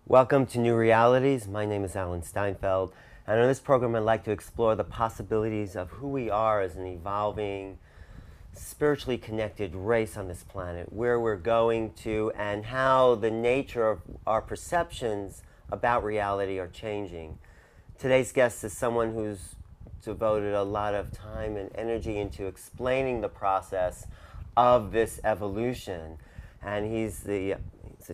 Welcome to New Realities. My name is Alan Steinfeld, and on this program I'd like to explore the possibilities of who we are as an evolving, spiritually connected race on this planet, where we're going to, and how the nature of our perceptions about reality are changing. Today's guest is someone who's devoted a lot of time and energy into explaining the process of this evolution, and he's a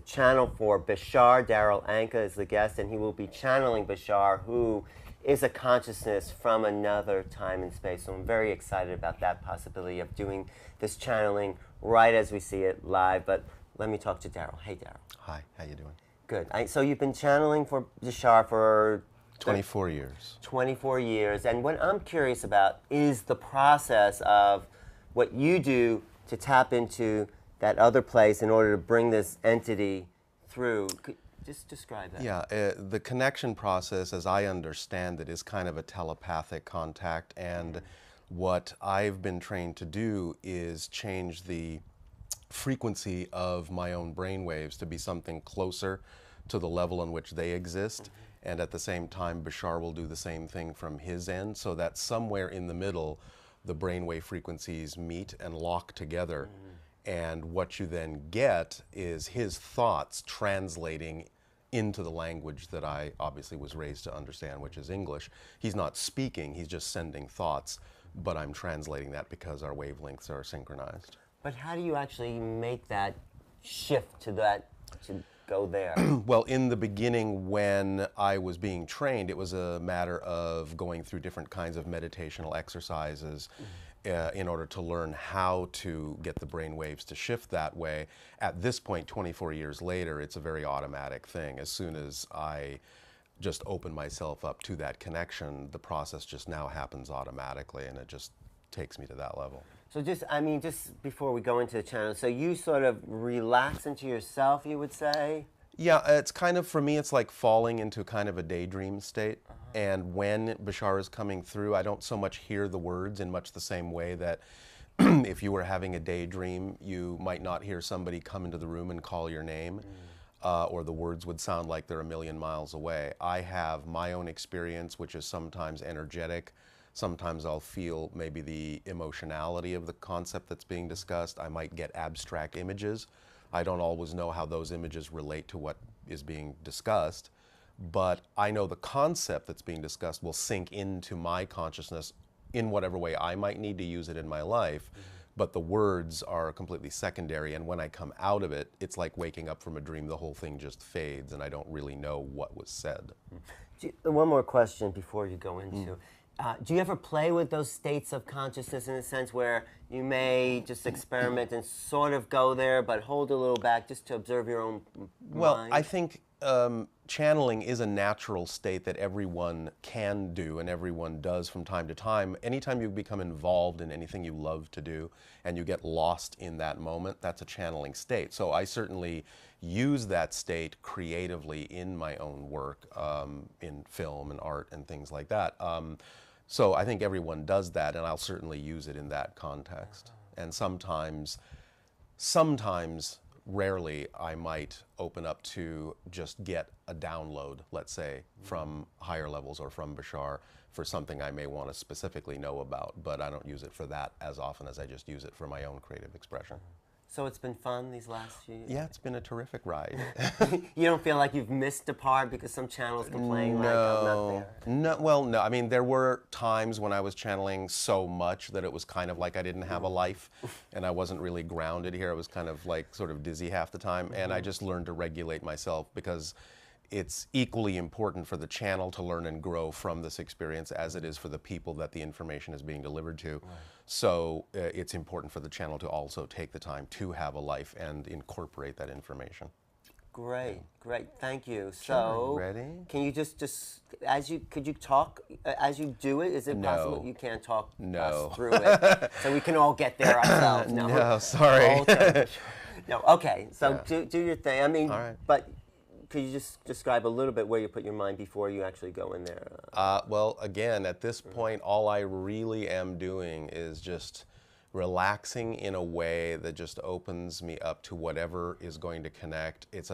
channel for Bashar. Darryl Anka is the guest, and he will be channeling Bashar, who is a consciousness from another time and space. So I'm very excited about that possibility of doing this channeling right as we see it live. But let me talk to Darryl. Hey, Darryl. Hi, how you doing? Good. So you've been channeling for Bashar for 24 years. 24 years. And what I'm curious about is the process of what you do to tap into that other place in order to bring this entity through. Could just describe that. Yeah, the connection process, as I understand it, is kind of a telepathic contact, and what I've been trained to do is change the frequency of my own brain waves to be something closer to the level on which they exist, and at the same time Bashar will do the same thing from his end, so that somewhere in the middle the brainwave frequencies meet and lock together. And what you then get is his thoughts translating into the language that I obviously was raised to understand, which is English. He's not speaking, he's just sending thoughts, but I'm translating that because our wavelengths are synchronized. But how do you actually make that shift to go there? Well, in the beginning, when I was being trained, it was a matter of going through different kinds of meditational exercises in order to learn how to get the brain waves to shift that way. At this point, 24 years later, it's a very automatic thing. As soon as I just open myself up to that connection, the process just now happens automatically, and it just takes me to that level. So just before we go into the channel, so you sort of relax into yourself, you would say? Yeah, it's kind of, for me, it's like falling into kind of a daydream state. And when Bashar is coming through, I don't so much hear the words in much the same way that if you were having a daydream, you might not hear somebody come into the room and call your name, or the words would sound like they're a million miles away. I have my own experience, which is sometimes energetic. Sometimes I'll feel maybe the emotionality of the concept that's being discussed. I might get abstract images. I don't always know how those images relate to what is being discussed, but I know the concept that's being discussed will sink into my consciousness in whatever way I might need to use it in my life, but the words are completely secondary, and when I come out of it, it's like waking up from a dream. The whole thing just fades, and I don't really know what was said. One more question before you go into do you ever play with those states of consciousness in a sense where you may just experiment and sort of go there, but hold a little back just to observe your own Well, mind? I think channeling is a natural state that everyone can do and everyone does from time to time. Anytime you become involved in anything you love to do and you get lost in that moment, that's a channeling state. So I certainly use that state creatively in my own work, in film and art and things like that. So I think everyone does that, and I'll certainly use it in that context. And sometimes, rarely, I might open up to just get a download, let's say, from higher levels or from Bashar for something I may want to specifically know about, but I don't use it for that as often as I just use it for my own creative expression. So it's been fun these last few years? Yeah, it's been a terrific ride. You don't feel like you've missed a part because some channels complain like, I'm not there? No, well, no. I mean, there were times when I was channeling so much that it was kind of like I didn't have a life, and I wasn't really grounded here. I was kind of like sort of dizzy half the time, and I just learned to regulate myself because it's equally important for the channel to learn and grow from this experience as it is for the people that the information is being delivered to. Right. So it's important for the channel to also take the time to have a life and incorporate that information. Great, great, thank you. Sure. So, Ready? Can you just could you talk as you do it? Is it possible you can't talk us through it? So we can all get there ourselves. No, sorry. No, okay, so do your thing. I mean, all right. But could you just describe a little bit where you put your mind before you actually go in there? Well, again, at this point, all I really am doing is just relaxing in a way that just opens me up to whatever is going to connect. It's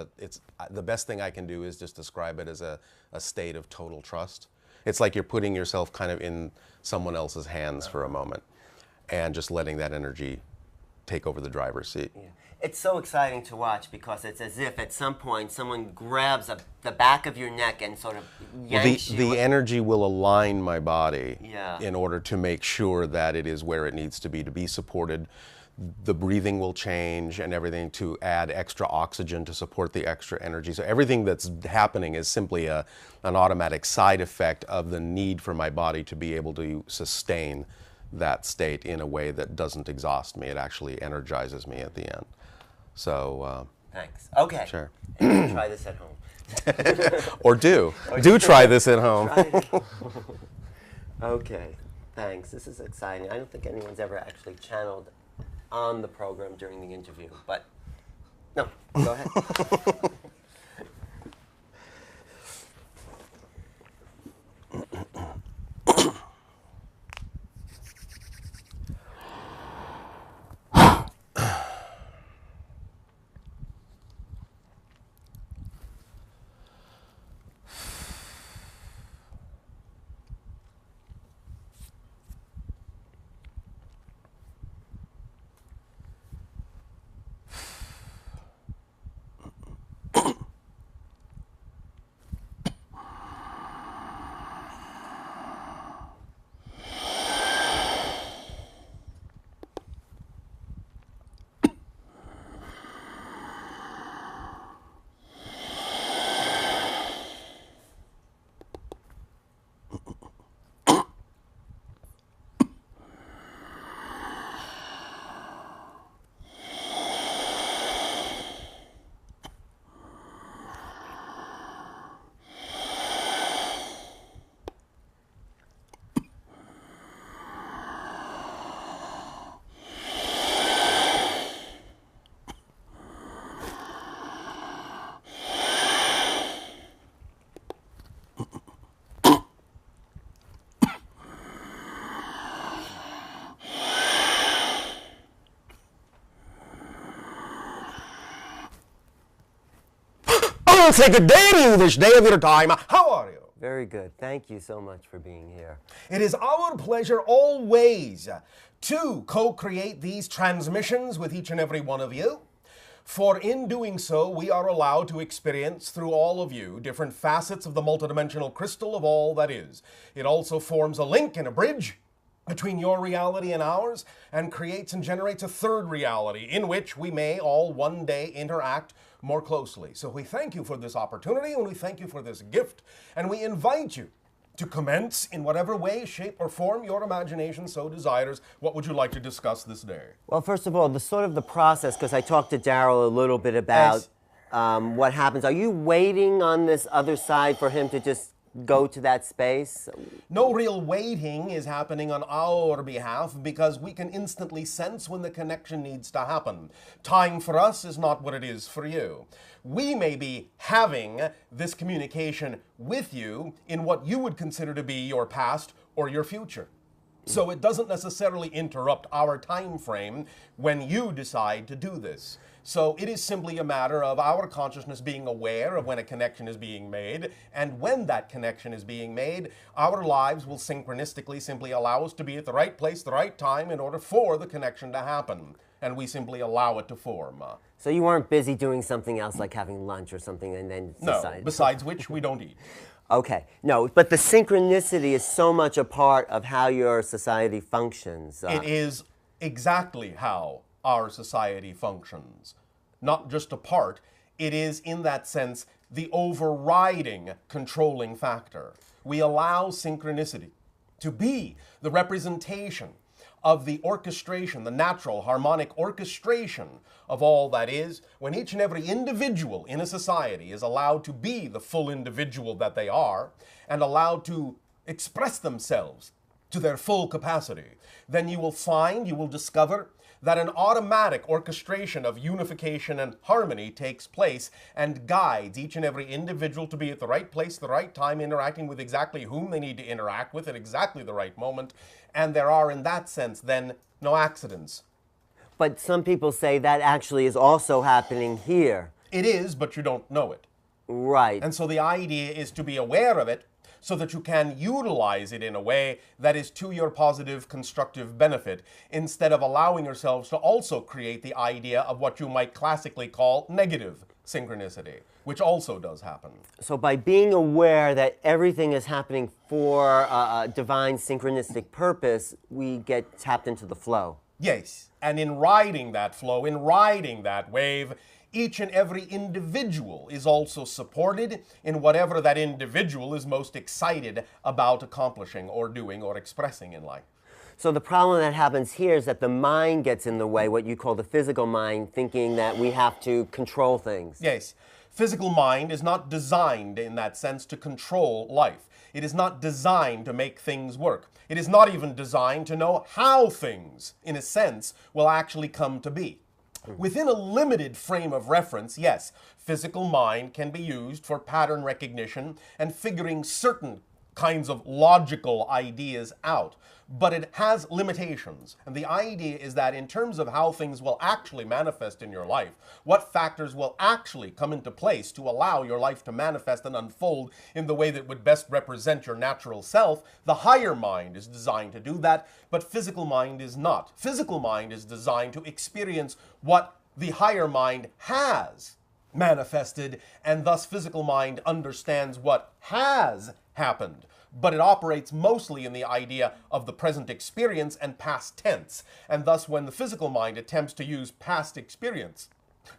the best thing I can do is just describe it as a state of total trust. It's like you're putting yourself kind of in someone else's hands for a moment and just letting that energy take over the driver's seat. Yeah. It's so exciting to watch because it's as if at some point someone grabs the back of your neck and sort of yanks you. The energy will align my body Yeah. in order to make sure that it is where it needs to be supported. The breathing will change and everything to add extra oxygen to support the extra energy. So everything that's happening is simply an automatic side effect of the need for my body to be able to sustain that state in a way that doesn't exhaust me. It actually energizes me at the end. So Thanks. Okay. Sure. And try this at home. or do try this at home. Okay. Thanks. This is exciting. I don't think anyone's ever actually channeled on the program during the interview, but no. Go ahead. Say good day to you this day of your time. How are you? Very good. Thank you so much for being here. It is our pleasure always to co-create these transmissions with each and every one of you. For in doing so, we are allowed to experience through all of you different facets of the multidimensional crystal of all that is. It also forms a link and a bridge between your reality and ours and creates and generates a third reality in which we may all one day interact more closely. So we thank you for this opportunity and we thank you for this gift and we invite you to commence in whatever way, shape, or form your imagination so desires. What would you like to discuss this day? Well, first of all, the process, because I talked to Darryl a little bit about what happens. Are you waiting on this other side for him to just go to that space? No real waiting is happening on our behalf because we can instantly sense when the connection needs to happen. Time for us is not what it is for you. We may be having this communication with you in what you would consider to be your past or your future. So it doesn't necessarily interrupt our time frame when you decide to do this. So it is simply a matter of our consciousness being aware of when a connection is being made, and when that connection is being made, our lives will synchronistically simply allow us to be at the right place, the right time in order for the connection to happen. And we simply allow it to form. So you weren't busy doing something else like having lunch or something and then decided? No, besides which we don't eat. Okay, no, but the synchronicity is so much a part of how your society functions. It is exactly how our society functions. Not just a part, it is in that sense the overriding controlling factor. We allow synchronicity to be the representation of the orchestration, the natural harmonic orchestration of all that is, when each and every individual in a society is allowed to be the full individual that they are and allowed to express themselves to their full capacity, then you will discover that an automatic orchestration of unification and harmony takes place and guides each and every individual to be at the right place, the right time, interacting with exactly whom they need to interact with at exactly the right moment. And there are, in that sense, then no accidents. But some people say that actually is also happening here. It is, but you don't know it. Right. And so the idea is to be aware of it so that you can utilize it in a way that is to your positive, constructive benefit, instead of allowing yourselves to also create the idea of what you might classically call negative synchronicity, which also does happen. So by being aware that everything is happening for a divine synchronistic purpose, we get tapped into the flow. Yes, and in riding that flow, in riding that wave, each and every individual is also supported in whatever that individual is most excited about accomplishing or doing or expressing in life. So the problem that happens here is that the mind gets in the way, what you call the physical mind, thinking that we have to control things. Yes, physical mind is not designed in that sense to control life. It is not designed to make things work. It is not even designed to know how things, in a sense, will actually come to be. Within a limited frame of reference, yes, physical mind can be used for pattern recognition and figuring certain kinds of logical ideas out. But it has limitations. And the idea is that in terms of how things will actually manifest in your life, what factors will actually come into place to allow your life to manifest and unfold in the way that would best represent your natural self, the higher mind is designed to do that, but physical mind is not. Physical mind is designed to experience what the higher mind has manifested, and thus physical mind understands what has happened. But it operates mostly in the idea of the present experience and past tense. And thus, when the physical mind attempts to use past experience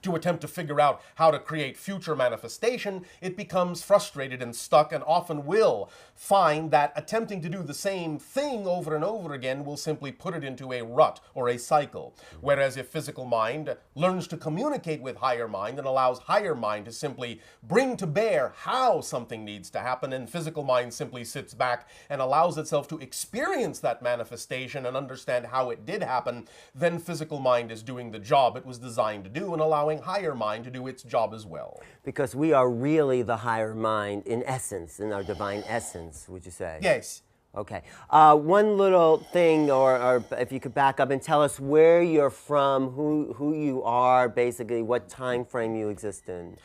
to attempt to figure out how to create future manifestation, it becomes frustrated and stuck, and often will find that attempting to do the same thing over and over again will simply put it into a rut or a cycle. Whereas if physical mind learns to communicate with higher mind and allows higher mind to simply bring to bear how something needs to happen, and physical mind simply sits back and allows itself to experience that manifestation and understand how it did happen, then physical mind is doing the job it was designed to do and allowing higher mind to do its job as well. Because we are really the higher mind in essence, in our divine essence, would you say? Yes. Okay. One little thing, or if you could back up and tell us where you're from, who you are, basically what time frame you exist in.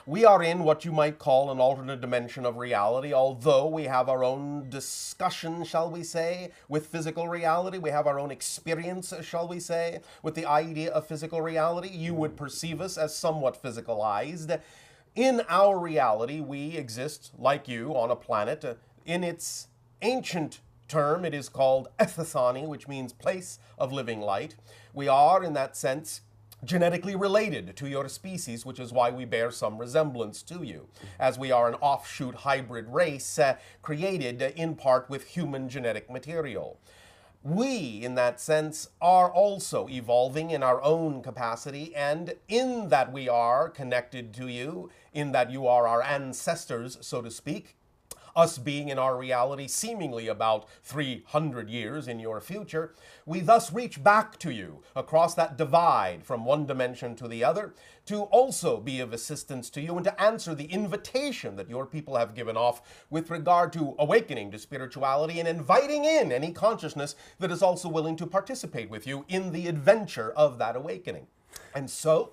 We are in what you might call an alternate dimension of reality, although we have our own discussion, shall we say, with physical reality. We have our own experience, shall we say, with the idea of physical reality. You would perceive us as somewhat physicalized. In our reality, we exist, like you, on a planet. In its ancient term, it is called Ethithani, which means place of living light. We are, in that sense, genetically related to your species, which is why we bear some resemblance to you, as we are an offshoot hybrid race created in part with human genetic material. We, in that sense, are also evolving in our own capacity, and in that we are connected to you, in that you are our ancestors, so to speak, us being in our reality seemingly about 300 years in your future, we thus reach back to you across that divide from one dimension to the other to also be of assistance to you and to answer the invitation that your people have given off with regard to awakening to spirituality and inviting in any consciousness that is also willing to participate with you in the adventure of that awakening. And so,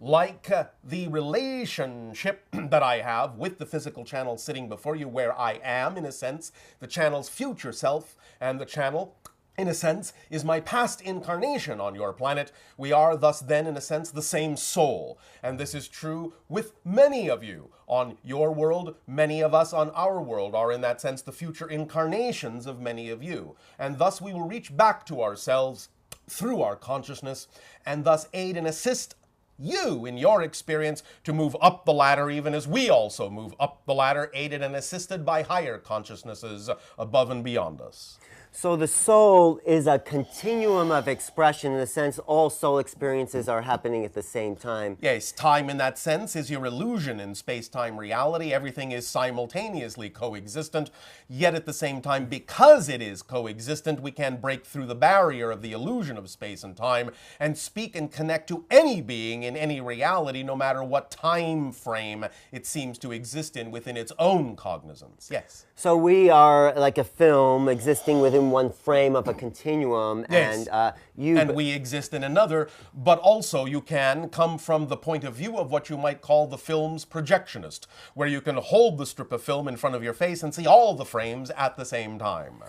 like the relationship that I have with the physical channel sitting before you, where I am, in a sense, the channel's future self, and the channel, in a sense, is my past incarnation on your planet. We are thus then, in a sense, the same soul. And this is true with many of you on your world. Many of us on our world are, in that sense, the future incarnations of many of you. And thus we will reach back to ourselves through our consciousness, and thus aid and assist you, in your experience, to move up the ladder, even as we also move up the ladder, aided and assisted by higher consciousnesses above and beyond us. So the soul is a continuum of expression. In a sense, all soul experiences are happening at the same time. Yes, time in that sense is your illusion in space-time reality. Everything is simultaneously coexistent, yet at the same time, because it is coexistent, we can break through the barrier of the illusion of space and time and speak and connect to any being in any reality, no matter what time frame it seems to exist in within its own cognizance. Yes. So we are like a film existing within in one frame of a continuum, Yes. and we exist in another, but also you can come from the point of view of what you might call the film's projectionist, where you can hold the strip of film in front of your face and see all the frames at the same time.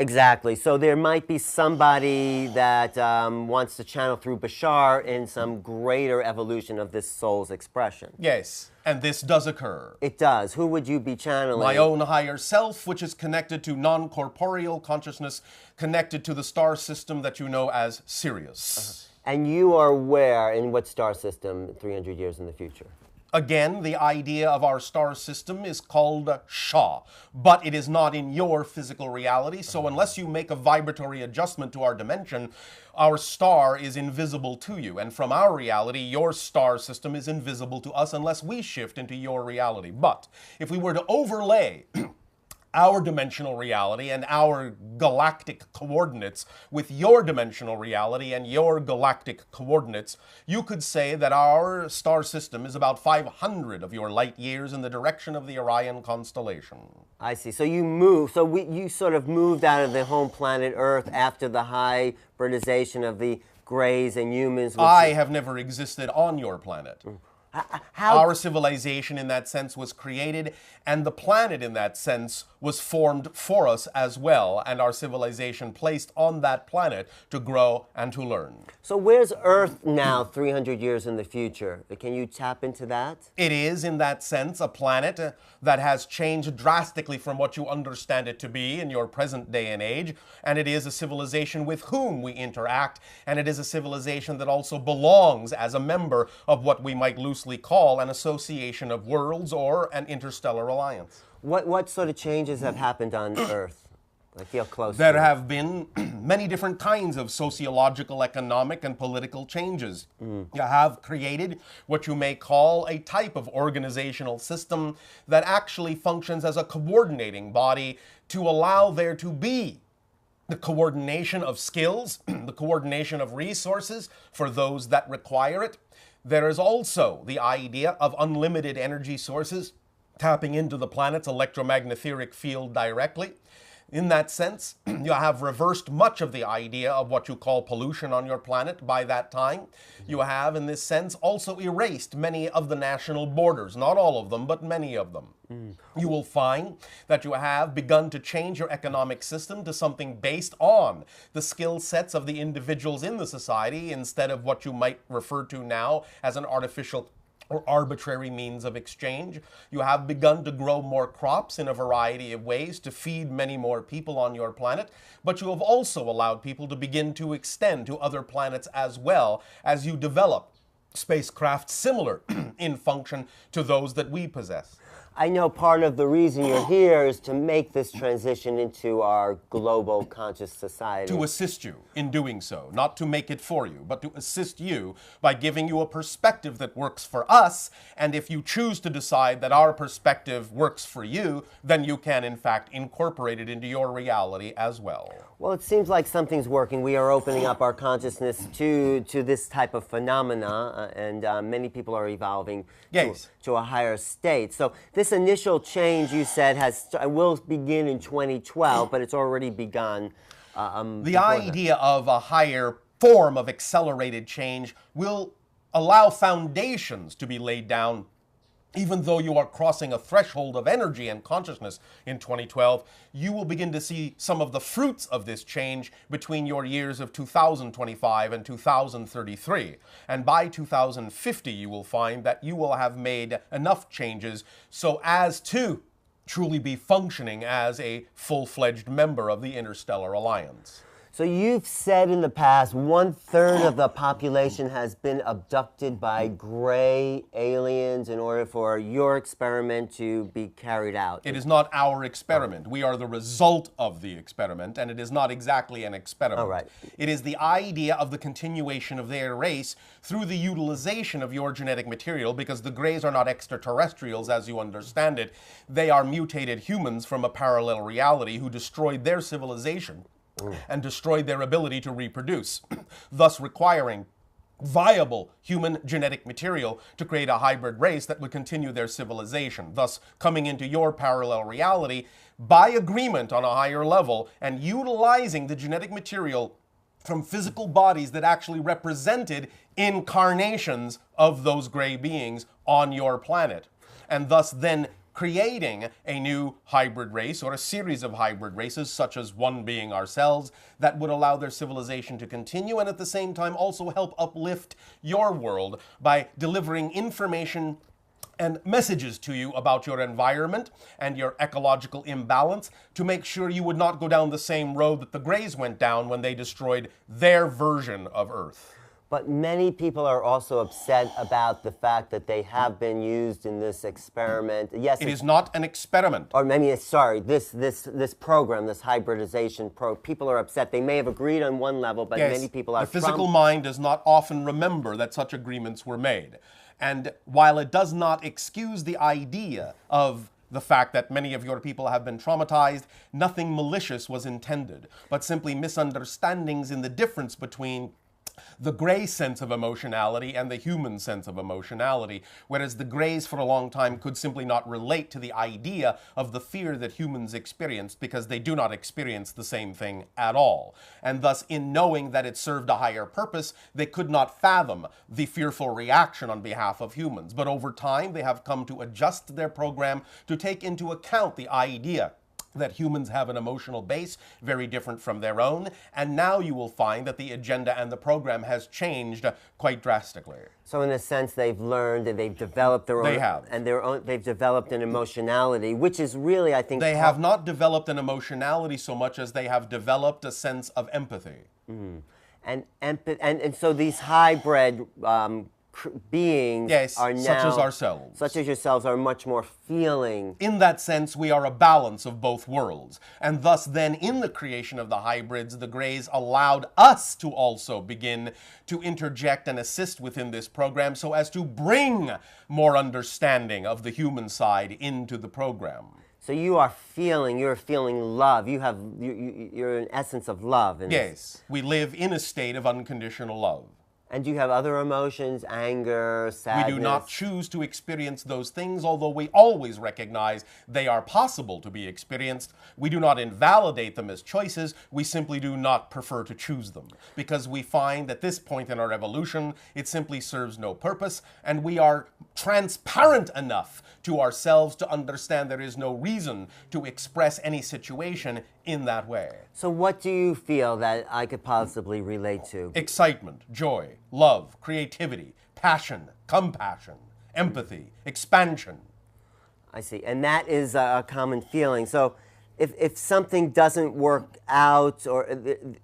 Exactly. So there might be somebody that wants to channel through Bashar in some greater evolution of this soul's expression. Yes, and this does occur. It does. Who would you be channeling? My own higher self, which is connected to non-corporeal consciousness, connected to the star system that you know as Sirius. And you are where, in what star system 300 years in the future? Again, the idea of our star system is called Sha, but it is not in your physical reality, so unless you make a vibratory adjustment to our dimension, our star is invisible to you, and from our reality, your star system is invisible to us unless we shift into your reality. But if we were to overlay our dimensional reality and our galactic coordinates with your dimensional reality and your galactic coordinates, you could say that our star system is about 500 of your light years in the direction of the Orion constellation. I see. So you sort of moved out of the home planet Earth after the hybridization of the Greys and humans. I have never existed on your planet. How? Our civilization in that sense was created, and the planet in that sense was formed for us as well, and our civilization placed on that planet to grow and to learn. So where's Earth now 300 years in the future? Can you tap into that? It is, in that sense, a planet that has changed drastically from what you understand it to be in your present day and age, and it is a civilization with whom we interact, and it is a civilization that also belongs as a member of what we might loosely call an association of worlds or an interstellar alliance. What sort of changes have happened on Earth? I feel close There to it. have been many different kinds of sociological, economic, and political changes. You have created what you may call a type of organizational system that actually functions as a coordinating body to allow there to be the coordination of skills, the coordination of resources for those that require it. There is also the idea of unlimited energy sources tapping into the planet's electromagnetic field directly. In that sense, you have reversed much of the idea of what you call pollution on your planet by that time. You have, in this sense, also erased many of the national borders. Not all of them, but many of them. You will find that you have begun to change your economic system to something based on the skill sets of the individuals in the society instead of what you might refer to now as an artificial or arbitrary means of exchange. You have begun to grow more crops in a variety of ways to feed many more people on your planet, but you have also allowed people to begin to extend to other planets as well as you develop spacecraft similar in function to those that we possess. I know part of the reason you're here is to make this transition into our global conscious society. To assist you in doing so, not to make it for you, but to assist you by giving you a perspective that works for us, and if you choose to decide that our perspective works for you, then you can in fact incorporate it into your reality as well. Well, it seems like something's working. We are opening up our consciousness to this type of phenomena, and many people are evolving Yes. to a higher state. So this initial change, you said, will begin in 2012, but it's already begun. The idea of a higher form of accelerated change will allow foundations to be laid down. Even though you are crossing a threshold of energy and consciousness in 2012, you will begin to see some of the fruits of this change between your years of 2025 and 2033. And by 2050, you will find that you will have made enough changes so as to truly be functioning as a full-fledged member of the Interstellar Alliance. So you've said in the past 1/3 of the population has been abducted by gray aliens in order for your experiment to be carried out. It is not our experiment. We are the result of the experiment, and it is not exactly an experiment. All right. It is the idea of the continuation of their race through the utilization of your genetic material, because the Greys are not extraterrestrials as you understand it. They are mutated humans from a parallel reality who destroyed their civilization and destroyed their ability to reproduce, thus requiring viable human genetic material to create a hybrid race that would continue their civilization, thus coming into your parallel reality by agreement on a higher level and utilizing the genetic material from physical bodies that actually represented incarnations of those gray beings on your planet, and thus then creating a new hybrid race or a series of hybrid races, such as one being ourselves, that would allow their civilization to continue and at the same time also help uplift your world by delivering information and messages to you about your environment and your ecological imbalance to make sure you would not go down the same road that the Greys went down when they destroyed their version of Earth. But many people are also upset about the fact that they have been used in this experiment. Yes, it is not an experiment. Or maybe, sorry, this program, this hybridization people are upset. They may have agreed on one level, but yes, many people are the physical mind does not often remember that such agreements were made. And while it does not excuse the idea of the fact that many of your people have been traumatized, nothing malicious was intended, but simply misunderstandings in the difference between the gray sense of emotionality and the human sense of emotionality, whereas the Greys for a long time could simply not relate to the idea of the fear that humans experienced because they do not experience the same thing at all. And thus, in knowing that it served a higher purpose, they could not fathom the fearful reaction on behalf of humans. But over time, they have come to adjust their program to take into account the idea that humans have an emotional base very different from their own, and now you will find that the agenda and the program has changed quite drastically. So in a sense, they've learned and they've developed their own. They have. And they've developed an emotionality, which is really, I think... They have not developed an emotionality so much as they have developed a sense of empathy. Mm. And so these hybrid beings are now... such as ourselves. Such as yourselves are much more feeling. In that sense, we are a balance of both worlds. And thus then, in the creation of the hybrids, the Greys allowed us to also begin to interject and assist within this program so as to bring more understanding of the human side into the program. So you're feeling love. You're an essence of love. Yes, we live in a state of unconditional love. And do you have other emotions, anger, sadness? We do not choose to experience those things, although we always recognize they are possible to be experienced. We do not invalidate them as choices. We simply do not prefer to choose them, because we find at this point in our evolution, it simply serves no purpose, and we are transparent enough to ourselves to understand there is no reason to express any situation in that way. So what do you feel that I could possibly relate to? Excitement, joy, love, creativity, passion, compassion, empathy, expansion. I see. And that is a common feeling. So if something doesn't work out, or...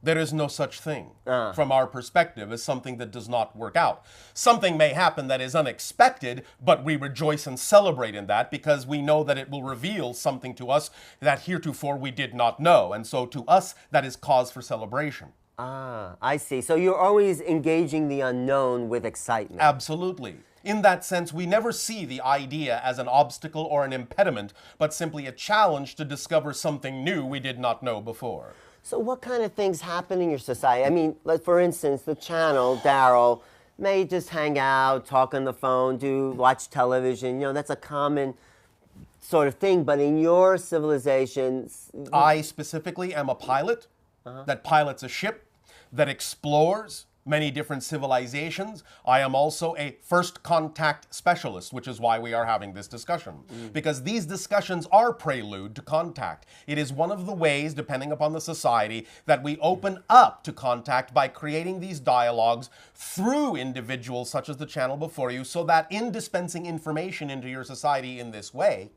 There is no such thing from our perspective as something that does not work out. Something may happen that is unexpected, but we rejoice and celebrate in that because we know that it will reveal something to us that heretofore we did not know. And so to us, that is cause for celebration. Ah, I see. So you're always engaging the unknown with excitement. Absolutely. In that sense, we never see the idea as an obstacle or an impediment, but simply a challenge to discover something new we did not know before. So what kind of things happen in your society? I mean, like for instance, the channel, Darryl, may just hang out, talk on the phone, watch television. You know, that's a common sort of thing. But in your civilization... I specifically am a pilot that pilots a ship, that explores many different civilizations. I am also a first contact specialist, which is why we are having this discussion. Because these discussions are prelude to contact. It is one of the ways, depending upon the society, that we open up to contact by creating these dialogues through individuals such as the channel before you, so that in dispensing information into your society in this way,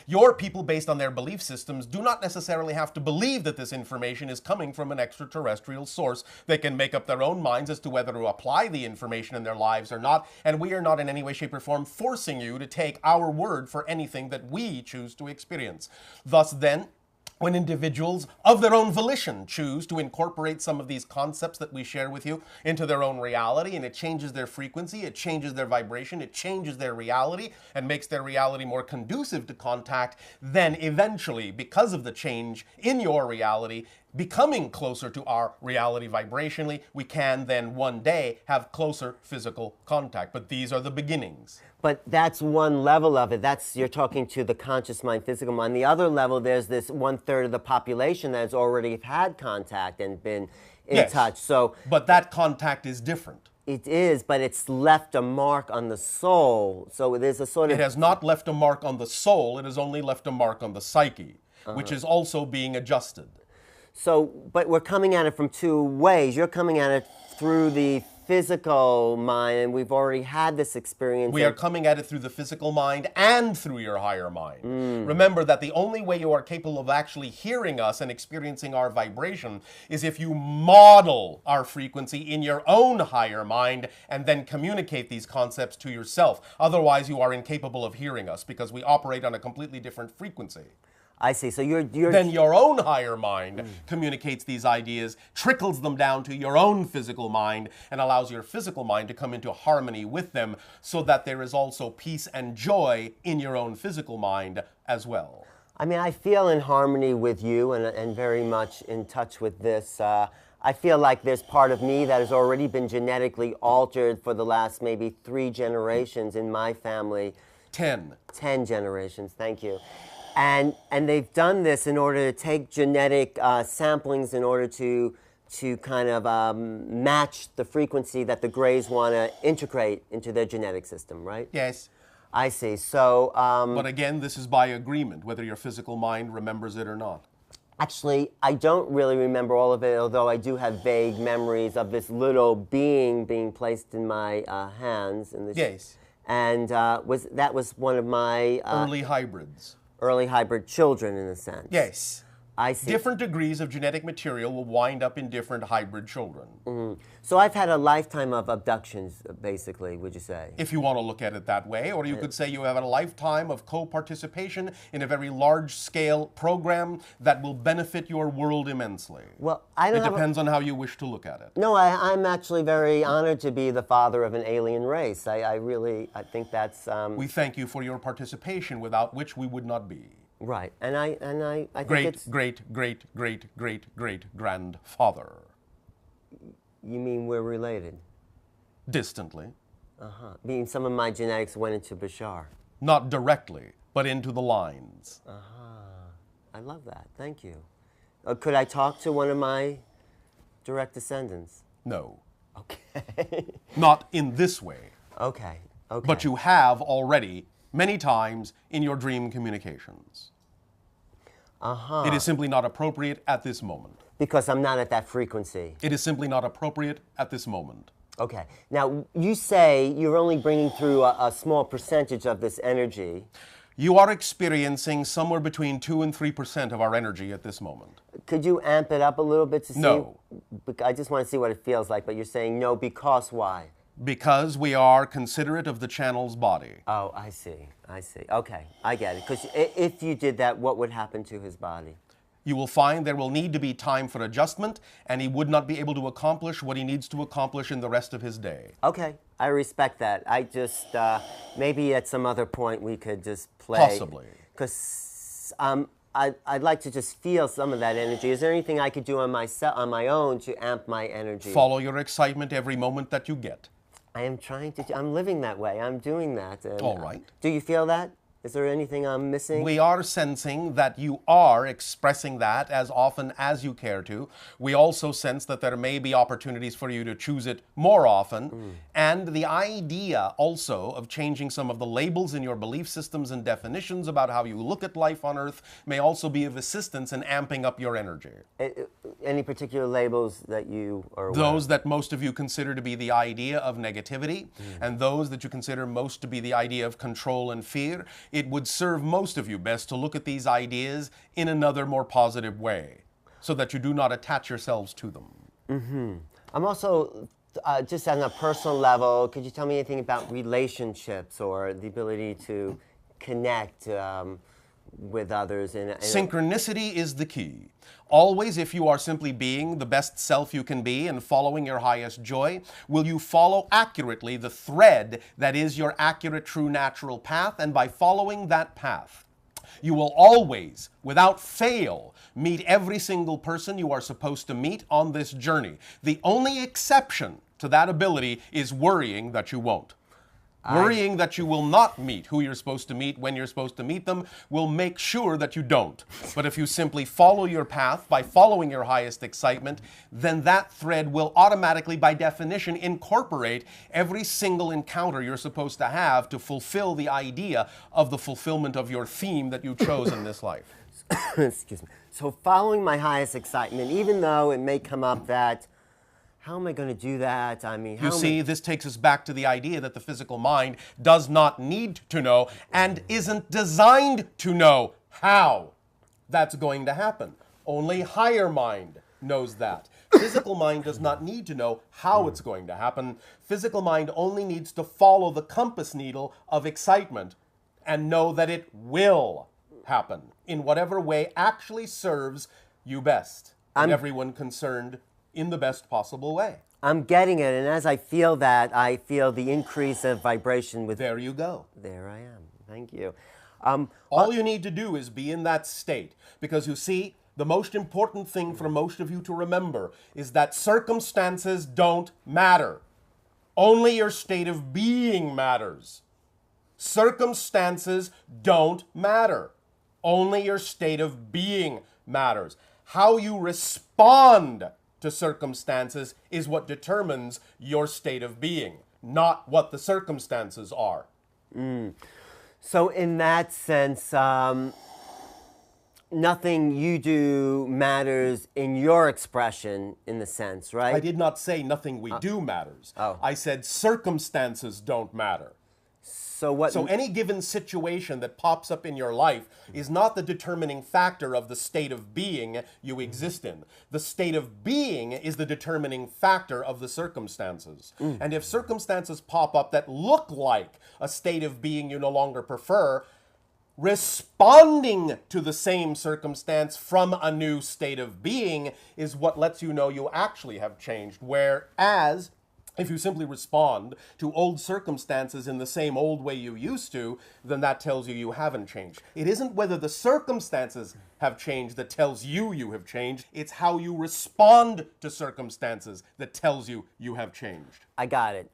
your people, based on their belief systems, do not necessarily have to believe that this information is coming from an extraterrestrial source. They can make up their own minds as to whether to apply the information in their lives or not, and we are not in any way, shape, or form forcing you to take our word for anything that we choose to experience. Thus, then, when individuals of their own volition choose to incorporate some of these concepts that we share with you into their own reality, and it changes their frequency, it changes their vibration, it changes their reality, and makes their reality more conducive to contact, then eventually, because of the change in your reality, becoming closer to our reality vibrationally, we can then one day have closer physical contact. But these are the beginnings. But that's one level of it. That's, you're talking to the conscious mind, physical mind. The other level, there's this 1/3 of the population that has already had contact and been in Yes. touch. So But that contact is different. it is, but it's left a mark on the soul. So there's a sort of... It has not left a mark on the soul, it has only left a mark on the psyche, which is also being adjusted. So, but we're coming at it from two ways. You're coming at it through the physical mind, and we've already had this experience. We are coming at it through the physical mind and through your higher mind. Remember that the only way you are capable of actually hearing us and experiencing our vibration is if you model our frequency in your own higher mind and then communicate these concepts to yourself. Otherwise, you are incapable of hearing us because we operate on a completely different frequency. I see. So you're Then your own higher mind communicates these ideas, trickles them down to your own physical mind, and allows your physical mind to come into harmony with them so that there is also peace and joy in your own physical mind as well. I mean, I feel in harmony with you and very much in touch with this. I feel like there's part of me that has already been genetically altered for the last maybe 3 generations in my family. 10. 10 generations, thank you. And they've done this in order to take genetic samplings in order to kind of match the frequency that the Greys want to integrate into their genetic system, right? Yes. I see. So, But again, this is by agreement, whether your physical mind remembers it or not. actually, I don't really remember all of it, although I do have vague memories of this little being being placed in my hands. In this, Yes. And that was one of my Early hybrids. early hybrid children, in a sense. Yes. I see. Different degrees of genetic material will wind up in different hybrid children. So I've had a lifetime of abductions, basically, would you say? If you want to look at it that way, or you could say you have a lifetime of co-participation in a very large-scale program that will benefit your world immensely. Well, I don't It have depends on how you wish to look at it. No, I'm actually very honored to be the father of an alien race. I think that's We thank you for your participation, without which we would not be. right. And I think Great, it's... great, great, great, great, great grandfather. You mean we're related? Distantly. Meaning some of my genetics went into Bashar. Not directly, but into the lines. I love that. Thank you. Could I talk to one of my direct descendants? No. Okay. Not in this way. Okay. Okay. But you have already many times in your dream communications. It is simply not appropriate at this moment. Because I'm not at that frequency. It is simply not appropriate at this moment. Okay. Now, you say you're only bringing through a small percentage of this energy. You are experiencing somewhere between 2 and 3% of our energy at this moment. Could you amp it up a little bit to see? No. I just want to see what it feels like, but you're saying no because why? Because we are considerate of the channel's body. Oh, I see. I see. Okay, I get it. Because if you did that, what would happen to his body? You will find there will need to be time for adjustment, and he would not be able to accomplish what he needs to accomplish in the rest of his day. Okay, I respect that. I just, maybe at some other point we could just play. Possibly. Because I'd like to just feel some of that energy. Is there anything I could do on my own to amp my energy? Follow your excitement every moment that you get. I am trying to, I'm living that way. I'm doing that. And, All right. Do you feel that? Is there anything I'm missing? We are sensing that you are expressing that as often as you care to. We also sense that there may be opportunities for you to choose it more often. And the idea also of changing some of the labels in your belief systems and definitions about how you look at life on Earth may also be of assistance in amping up your energy. Any particular labels that you are aware Those that most of you consider to be the idea of negativity, and those that you consider most to be the idea of control and fear. It would serve most of you best to look at these ideas in another, more positive way, so that you do not attach yourselves to them. I'm also, just on a personal level, could you tell me anything about relationships or the ability to connect with others? Synchronicity is the key. Always, if you are simply being the best self you can be and following your highest joy, will you follow accurately the thread that is your accurate, true, natural path, and by following that path, You will always, without fail, meet every single person you are supposed to meet on this journey. The only exception to that ability is worrying that you won't. Worrying that you will not meet who you're supposed to meet when you're supposed to meet them will make sure that you don't. But if you simply follow your path by following your highest excitement, then that thread will automatically, by definition, incorporate every single encounter you're supposed to have to fulfill the idea of the fulfillment of your theme that you chose in this life. Excuse me. So following my highest excitement, even though it may come up that, how am I going to do that? I mean, You see, this takes us back to the idea that the physical mind does not need to know and isn't designed to know how that's going to happen. Only higher mind knows that. Physical mind does not need to know how it's going to happen. Physical mind only needs to follow the compass needle of excitement and know that it will happen in whatever way actually serves you best and everyone concerned in the best possible way. I'm getting it, and as I feel that, I feel the increase of vibration with... There you go. There I am. Thank you. All you need to do is be in that state, because you see, the most important thing for most of you to remember is that circumstances don't matter. Only your state of being matters. Circumstances don't matter. Only your state of being matters. How you respond to circumstances is what determines your state of being, not what the circumstances are. So in that sense, nothing you do matters in your expression, in the sense, right? I did not say nothing we do matters. I said circumstances don't matter. So what? So any given situation that pops up in your life is not the determining factor of the state of being you exist in. The state of being is the determining factor of the circumstances. And if circumstances pop up that look like a state of being you no longer prefer, responding to the same circumstance from a new state of being is what lets you know you actually have changed. Whereas if you simply respond to old circumstances in the same old way you used to, then that tells you you haven't changed. It isn't whether the circumstances have changed that tells you you have changed. It's how you respond to circumstances that tells you you have changed. I got it.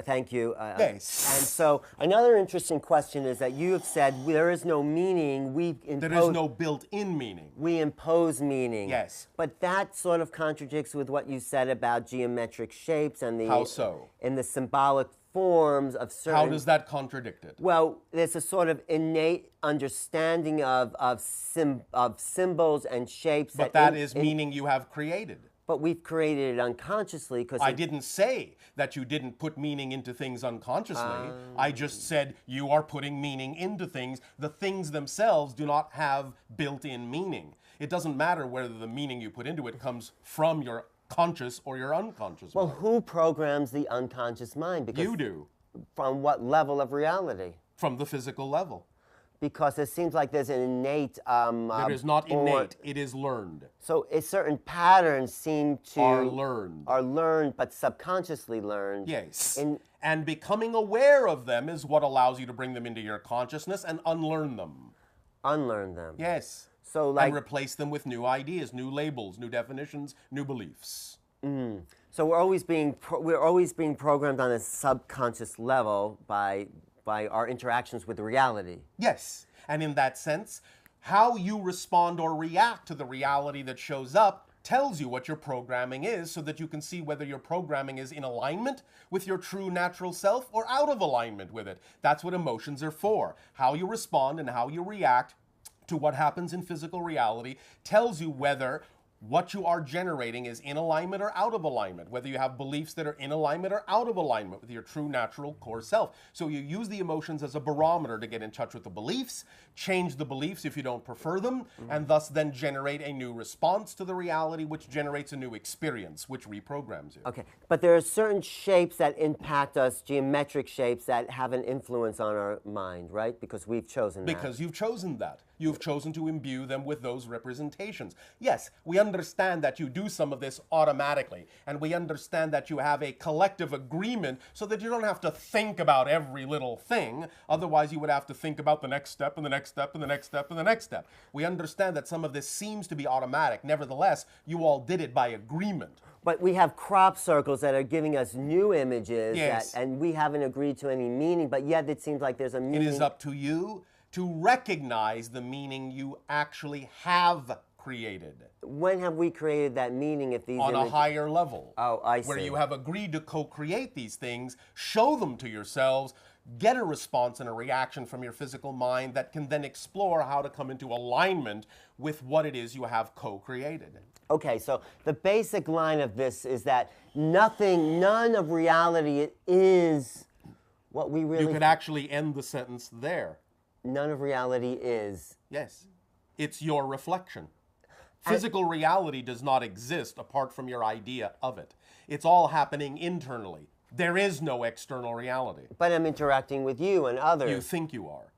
Thank you. Yes. And so another interesting question is that you have said there is no meaning. There is no built-in meaning. We impose meaning. Yes. But that sort of contradicts with what you said about geometric shapes and the... How so? In the symbolic forms of certain... How does that contradict it? Well, there's a sort of innate understanding of symbols and shapes. But that is meaning you have created. But we've created it unconsciously because... I didn't say that you didn't put meaning into things unconsciously. I just said you are putting meaning into things. The things themselves do not have built-in meaning. It doesn't matter whether the meaning you put into it comes from your conscious or your unconscious mind. Well, who programs the unconscious mind? Because you do. From what level of reality? From the physical level. Because it seems like there's an innate... It is not innate, it is learned. So certain patterns seem to... Are learned. Are learned, but subconsciously learned. Yes. And becoming aware of them is what allows you to bring them into your consciousness and unlearn them. Unlearn them. Yes. So and replace them with new ideas, new labels, new definitions, new beliefs. So we're always being programmed on a subconscious level by our interactions with reality. Yes, and in that sense, how you respond or react to the reality that shows up tells you what your programming is, so that you can see whether your programming is in alignment with your true natural self or out of alignment with it. That's what emotions are for. How you respond and how you react to what happens in physical reality tells you whether what you are generating is in alignment or out of alignment, whether you have beliefs that are in alignment or out of alignment with your true natural core self. So you use the emotions as a barometer to get in touch with the beliefs, change the beliefs if you don't prefer them, and thus then generate a new response to the reality, which generates a new experience, which reprograms you. Okay, but there are certain shapes that impact us, geometric shapes that have an influence on our mind, right? Because we've chosen that. Because you've chosen that. you've chosen to imbue them with those representations. Yes, we understand that you do some of this automatically, and we understand that you have a collective agreement so that you don't have to think about every little thing. Otherwise, you would have to think about the next step and the next step and the next step and the next step. We understand that some of this seems to be automatic. Nevertheless, you all did it by agreement. But we have crop circles that are giving us new images, Yes. and we haven't agreed to any meaning, but yet it seems like there's a meaning. It is up to you to recognize the meaning you actually have created When have we created that meaning if these on a images... higher level. Oh, I see. Where you have agreed to co-create these things, show them to yourselves, get a response and a reaction from your physical mind that can then explore how to come into alignment with what it is you have co-created. Okay, so the basic line of this is that none of reality is what we really... You could actually end the sentence there. None of reality is... Yes. It's your reflection. Physical reality does not exist apart from your idea of it. It's all happening internally. There is no external reality. But I'm interacting with you and others. You think you are.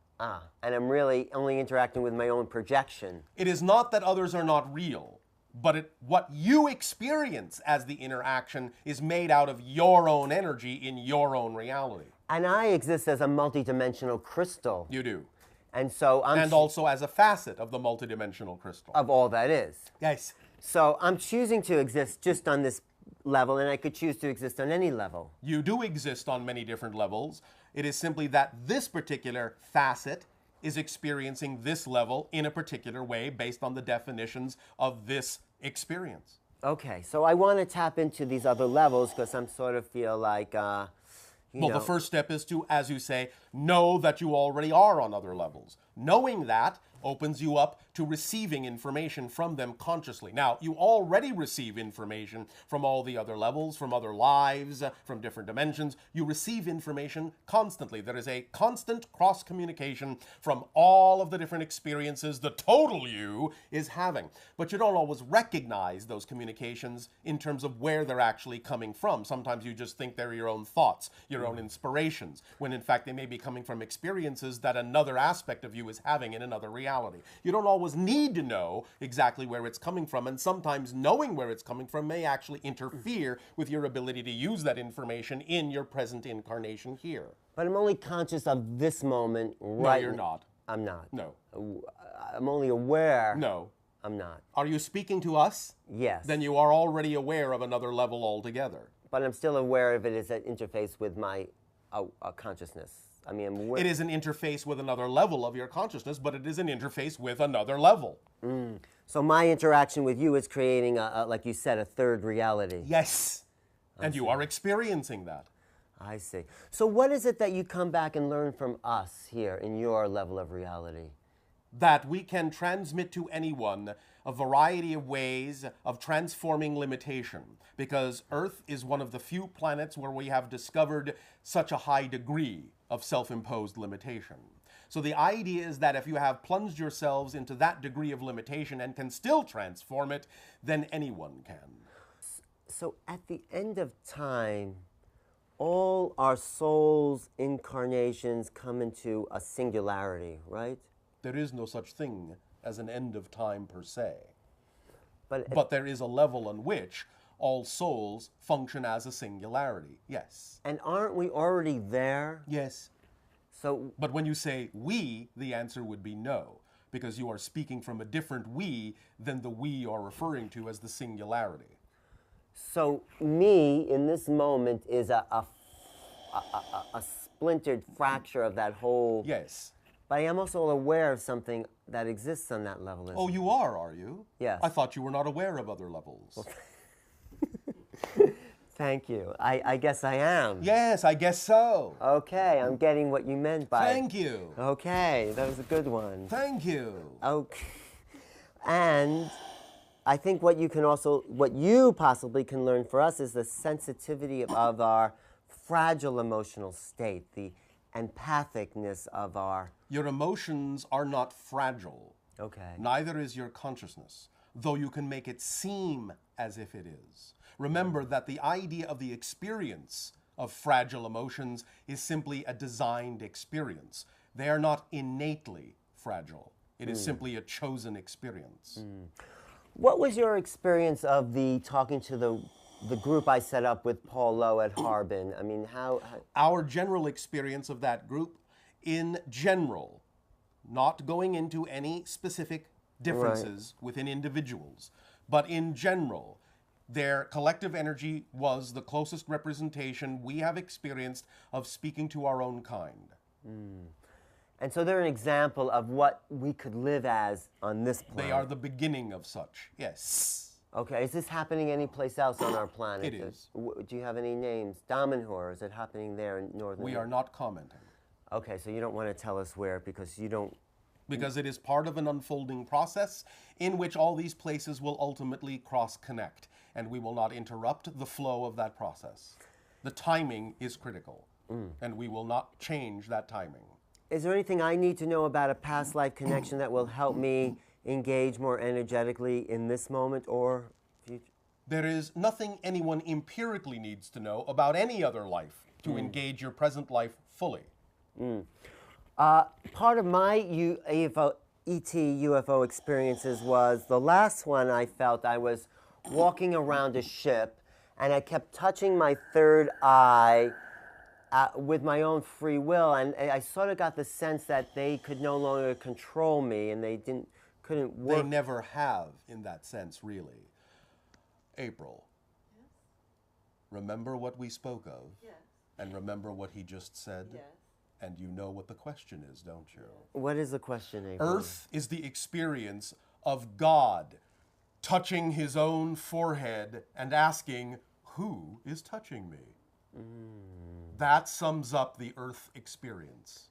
And I'm really only interacting with my own projection. It is not that others are not real, but what you experience as the interaction is made out of your own energy in your own reality. And I exist as a multidimensional crystal. You do. And so I'm... And also as a facet of the multidimensional crystal. of all that is. Yes. So I'm choosing to exist just on this level, and I could choose to exist on any level. You do exist on many different levels. It is simply that this particular facet is experiencing this level in a particular way based on the definitions of this experience. Okay, so I want to tap into these other levels because I'm sort of feel like, you know, The first step is to, as you say, know that you already are on other levels. Knowing that opens you up to receiving information from them consciously. Now, you already receive information from all the other levels, from other lives, from different dimensions. You receive information constantly. There is a constant cross-communication from all of the different experiences the total you is having. But you don't always recognize those communications in terms of where they're actually coming from. Sometimes you just think they're your own thoughts, your own inspirations, when in fact they may be coming from experiences that another aspect of you is having in another reality. You don't always need to know exactly where it's coming from, and sometimes knowing where it's coming from may actually interfere with your ability to use that information in your present incarnation here. but I'm only conscious of this moment right No, you're not. I'm not. No. I'm only aware. No. I'm not. Are you speaking to us? Yes. Then you are already aware of another level altogether. But I'm still aware of it as an interface with my consciousness. I mean, I'm aware. It is an interface with another level of your consciousness, but it is an interface with another level. So my interaction with you is creating, like you said, a third reality. Yes. And you are experiencing that. I see. So what is it that you come back and learn from us here in your level of reality? That we can transmit to anyone a variety of ways of transforming limitation, because Earth is one of the few planets where we have discovered such a high degree of self-imposed limitation. So the idea is that if you have plunged yourselves into that degree of limitation and can still transform it, then anyone can. So at the end of time, all our souls' incarnations come into a singularity, right? There is no such thing as an end of time per se. But But there is a level on which all souls function as a singularity. Yes. and aren't we already there? Yes. So But when you say we, the answer would be no, because you are speaking from a different we than the we you are referring to as the singularity. so me in this moment is a splintered fracture of that whole. Yes. But I am also aware of something that exists on that level. Oh, you are you? Yes. I thought you were not aware of other levels. Thank you. I guess I am. Yes, I guess so. Okay, I'm getting what you meant by. Thank you. Okay, that was a good one. Thank you. Okay. And I think what you possibly can learn for us is the sensitivity of our fragile emotional state, the empathicness of our. Your emotions are not fragile. Okay. Neither is your consciousness, though you can make it seem as if it is. Remember that the idea of the experience of fragile emotions is simply a designed experience. They are not innately fragile It is simply a chosen experience. What was your experience of the talking to the group I set up with Paul Lowe at Harbin? I mean, how Our general experience of that group, in general, not going into any specific differences within individuals, but in general, their collective energy was the closest representation we have experienced of speaking to our own kind. and so they're an example of what we could live as on this planet. They are the beginning of such, yes. Okay, is this happening anyplace else on our planet? It is. Do you have any names? Damanhur, is it happening there in northern? We are not commenting. Okay, so you don't want to tell us where because you don't. Because it is part of an unfolding process in which all these places will ultimately cross-connect, and we will not interrupt the flow of that process. The timing is critical, and we will not change that timing. Is there anything I need to know about a past life connection that will help me engage more energetically in this moment or future? There is nothing anyone empirically needs to know about any other life to engage your present life fully. Part of my UFO experiences was the last one I felt I was walking around a ship and I kept touching my third eye with my own free will, and I sort of got the sense that they could no longer control me and they couldn't work. They never have in that sense, really. April, remember what we spoke of? Yes. And remember what he just said? Yes. And you know what the question is, don't you? What is the question, April? Earth is the experience of God touching his own forehead and asking, who is touching me? That sums up the Earth experience.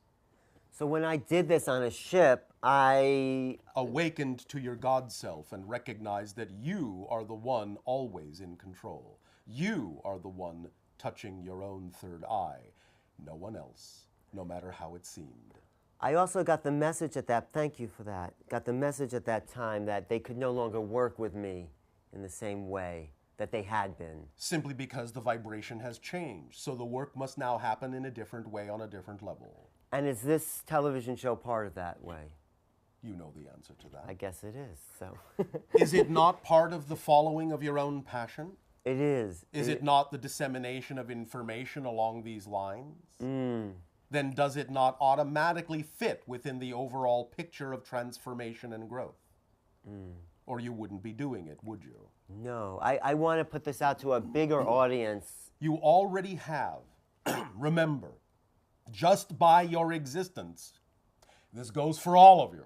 So when I did this on a ship, I Awakened to your God self and recognized that you are the one always in control. You are the one touching your own third eye, no one else, no matter how it seemed. I also got the message at that, thank you for that, got the message at that time that they could no longer work with me in the same way that they had been. Simply because the vibration has changed, so the work must now happen in a different way on a different level. And is this television show part of that way? You know the answer to that. I guess it is, so. Is it not part of the following of your own passion? It is. Is it not the dissemination of information along these lines? Then does it not automatically fit within the overall picture of transformation and growth? Or you wouldn't be doing it, would you? No, I want to put this out to a bigger audience. You already have, remember, just by your existence, this goes for all of you,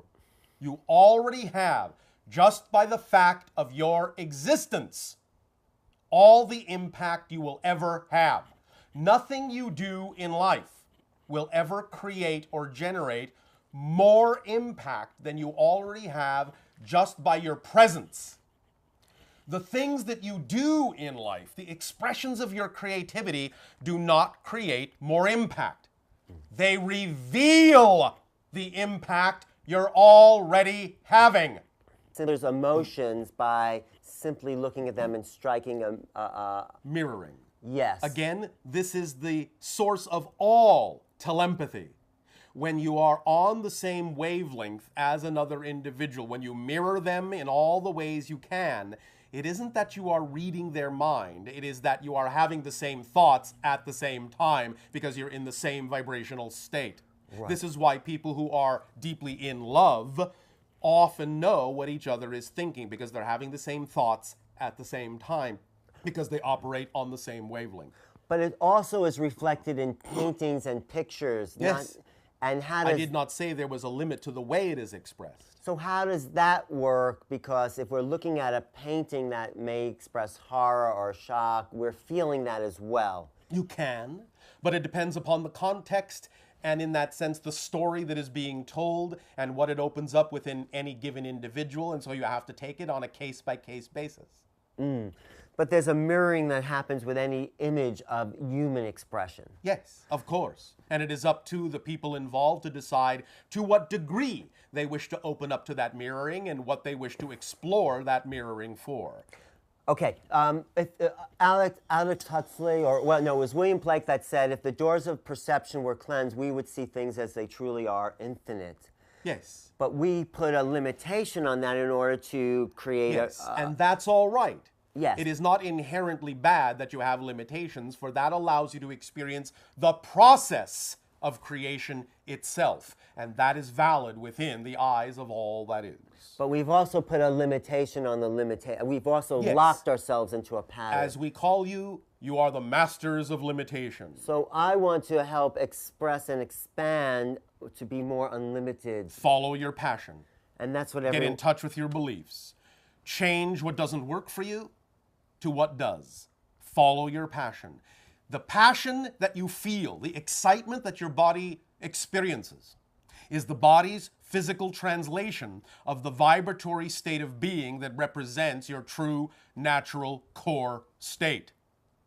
you already have, just by the fact of your existence, all the impact you will ever have. Nothing you do in life will ever create or generate more impact than you already have just by your presence. The things that you do in life, the expressions of your creativity, do not create more impact. They reveal the impact you're already having. So there's emotions by simply looking at them and striking a Mirroring. yes. Again, this is the source of all telepathy. When you are on the same wavelength as another individual, when you mirror them in all the ways you can, it isn't that you are reading their mind, it is that you are having the same thoughts at the same time because you're in the same vibrational state. Right. This is why people who are deeply in love often know what each other is thinking because they're having the same thoughts at the same time because they operate on the same wavelength. But it also is reflected in paintings and pictures. Yes. And how does, I did not say there was a limit to the way it is expressed. So how does that work? Because if we're looking at a painting that may express horror or shock, we're feeling that as well. You can, but it depends upon the context and in that sense the story that is being told and what it opens up within any given individual, and so you have to take it on a case-by-case basis. But there's a mirroring that happens with any image of human expression. Yes, of course. And it is up to the people involved to decide to what degree they wish to open up to that mirroring and what they wish to explore that mirroring for. Okay, Alex Huxley, it was William Blake that said, if the doors of perception were cleansed, we would see things as they truly are, infinite. Yes. But we put a limitation on that in order to create Yes. And that's all right. Yes. It is not inherently bad that you have limitations, for that allows you to experience the process of creation itself. And that is valid within the eyes of all that is. But we've also put a limitation on the limitation. We've also Yes. locked ourselves into a pattern. As we call you, you are the masters of limitation. So I want to help express and expand to be more unlimited. Follow your passion. And that's what Get everyone... in touch with your beliefs. Change what doesn't work for you to what does. Follow your passion. The passion that you feel, the excitement that your body experiences, is the body's physical translation of the vibratory state of being that represents your true natural core state.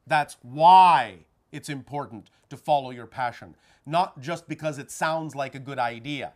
That's why it's important to follow your passion, not just because it sounds like a good idea.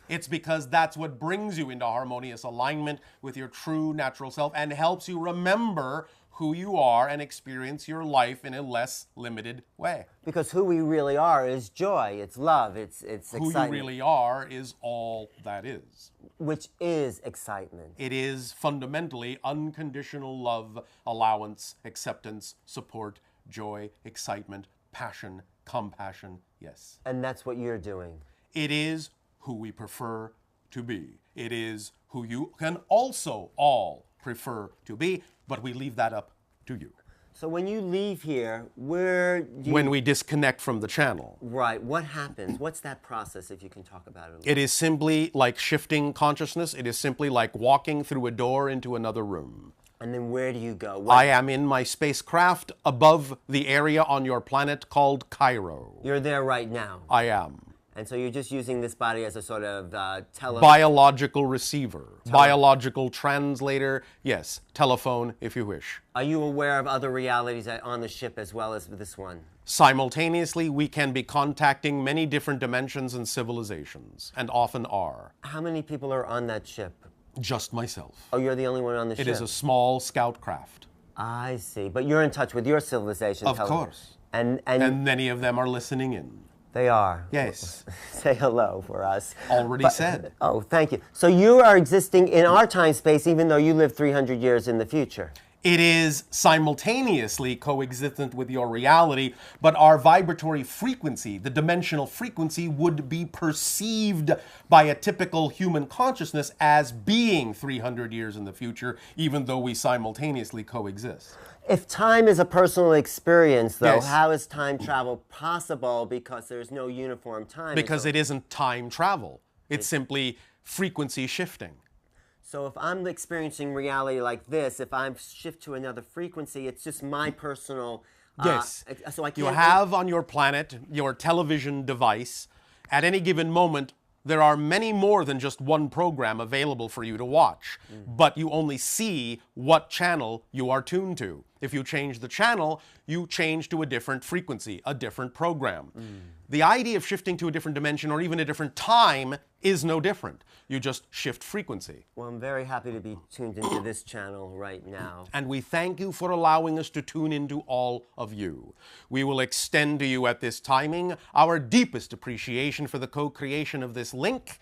It's because that's what brings you into harmonious alignment with your true natural self and helps you remember who you are and experience your life in a less limited way. Because who we really are is joy, it's love, it's Who excitement. you really are is all that is. Which is excitement. It is fundamentally unconditional love, allowance, acceptance, support, joy, excitement, passion, compassion, yes. And that's what you're doing. It is who we prefer to be. It is who you can also all prefer to be, but we leave that up to you. So when you leave here, where do you... When we disconnect from the channel, Right, what happens? What's that process, if you can talk about it a little? it is simply like shifting consciousness. It is simply like walking through a door into another room. And then where do you go? I am in my spacecraft above the area on your planet called Cairo. You're there right now. I am. And so you're just using this body as a sort of Biological receiver, biological translator, yes, telephone if you wish. Are you aware of other realities on the ship as well as this one? Simultaneously, we can be contacting many different dimensions and civilizations, and often are. How many people are on that ship? Just myself. Oh, you're the only one on the ship? It is a small scout craft. I see. But you're in touch with your civilization. Of course. And many of them are listening in. They are. Yes. Say hello for us. Already said. Oh, thank you. So you are existing in our time space even though you live 300 years in the future. It is simultaneously coexistent with your reality, but our vibratory frequency, the dimensional frequency, would be perceived by a typical human consciousness as being 300 years in the future, even though we simultaneously coexist. If time is a personal experience, though, Yes. how is time travel possible because there's no uniform time? Because it isn't time travel. It's simply frequency shifting. So if I'm experiencing reality like this, if I shift to another frequency, it's just my personal... Yes. So I can't... You have on your planet your television device. At any given moment, there are many more than just one program available for you to watch, but you only see what channel you are tuned to. If you change the channel, you change to a different frequency, a different program. The idea of shifting to a different dimension or even a different time is no different. You just shift frequency. Well, I'm very happy to be tuned into this channel right now. And we thank you for allowing us to tune into all of you. We will extend to you at this timing our deepest appreciation for the co-creation of this link,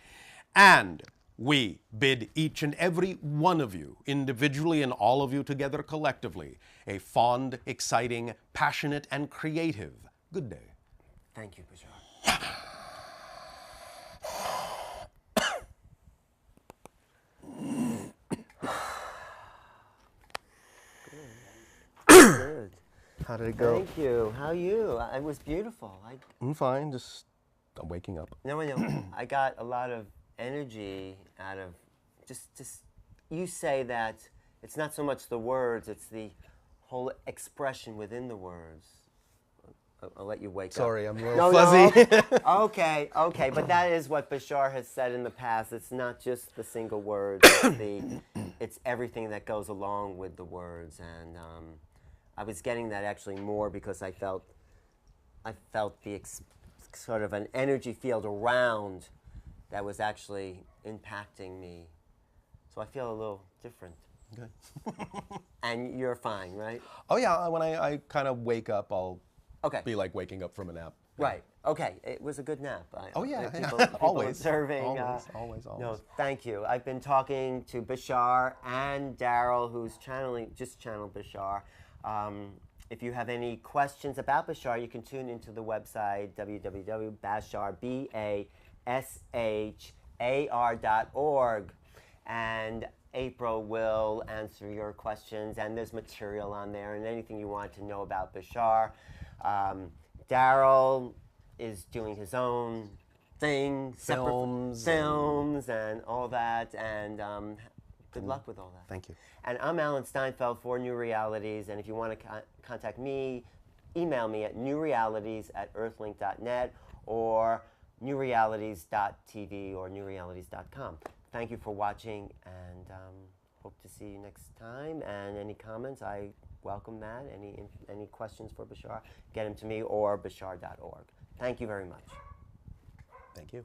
and we bid each and every one of you, individually and all of you together collectively, a fond, exciting, passionate, and creative good day. Thank you, Bashar. Good. How did it go? Thank you. How are you? It was beautiful. I'm fine, just I'm waking up. No, I got a lot of energy out of just you say that it's not so much the words, it's the whole expression within the words. I'll let you wake Sorry, up. I'm a little fuzzy. No. Okay, but that is what Bashar has said in the past. It's not just the single words, it's everything that goes along with the words. And I was getting that actually more because I felt the sort of an energy field around that was actually impacting me. So I feel a little different. Okay. And you're fine, right? Oh yeah, when I kind of wake up, I'll Okay. be like waking up from a nap. Right. Okay. It was a good nap. Oh, yeah. People Always. observing. Always. No, thank you. I've been talking to Bashar and Darryl, who's just channeled Bashar. If you have any questions about Bashar, you can tune into the website www.bashar.org. And April will answer your questions, and there's material on there and anything you want to know about Bashar. Darryl is doing his own thing, Films and all that, and good luck with all that. Thank you. And I'm Alan Steinfeld for New Realities, and if you want to contact me, email me at newrealities@earthlink.net or newrealities.tv or newrealities.com. Thank you for watching, and hope to see you next time. And any comments, I welcome that. Any questions for Bashar, get them to me or bashar.org. Thank you very much. Thank you.